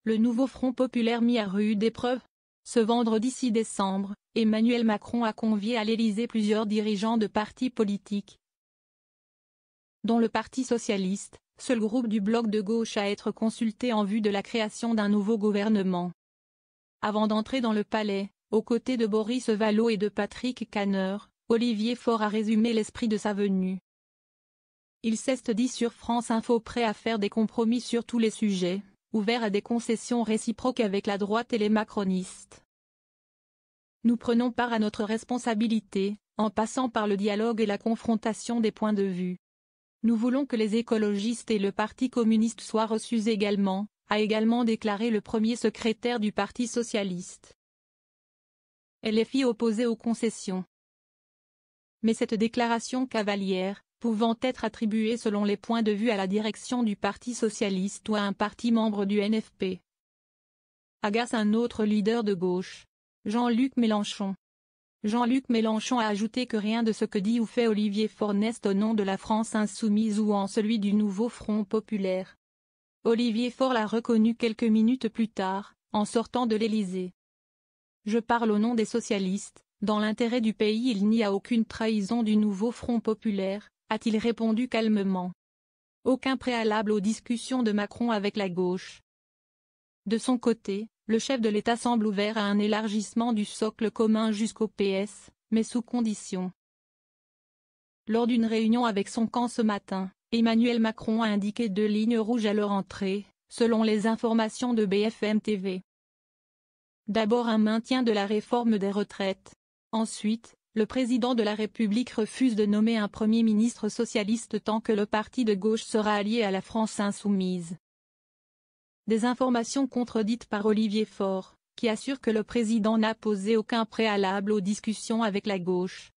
Le nouveau Front populaire mis à rude épreuve. Ce vendredi 6 décembre, Emmanuel Macron a convié à l'Élysée plusieurs dirigeants de partis politiques, dont le Parti socialiste, seul groupe du bloc de gauche à être consulté en vue de la création d'un nouveau gouvernement. Avant d'entrer dans le palais, aux côtés de Boris Vallaud et de Patrick Kanner, Olivier Faure a résumé l'esprit de sa venue. Il s'est dit sur France Info prêt à faire des compromis sur tous les sujets, ouvert à des concessions réciproques avec la droite et les macronistes. Nous prenons part à notre responsabilité, en passant par le dialogue et la confrontation des points de vue. Nous voulons que les écologistes et le Parti communiste soient reçus également, a également déclaré le premier secrétaire du Parti socialiste. LFI opposé aux concessions. Mais cette déclaration cavalière, pouvant être attribuée selon les points de vue à la direction du Parti socialiste ou à un parti membre du NFP, agace un autre leader de gauche, Jean-Luc Mélenchon. Jean-Luc Mélenchon a ajouté que rien de ce que dit ou fait Olivier Faure n'est au nom de la France insoumise ou en celui du nouveau Front populaire. Olivier Faure l'a reconnu quelques minutes plus tard, en sortant de l'Élysée. Je parle au nom des socialistes, dans l'intérêt du pays il n'y a aucune trahison du nouveau Front populaire, a-t-il répondu calmement. Aucun préalable aux discussions de Macron avec la gauche. De son côté, le chef de l'État semble ouvert à un élargissement du socle commun jusqu'au PS, mais sous condition. Lors d'une réunion avec son camp ce matin, Emmanuel Macron a indiqué 2 lignes rouges à leur entrée, selon les informations de BFM TV. D'abord un maintien de la réforme des retraites. Ensuite, le président de la République refuse de nommer un Premier ministre socialiste tant que le parti de gauche sera allié à la France insoumise. Des informations contredites par Olivier Faure, qui assure que le président n'a posé aucun préalable aux discussions avec la gauche.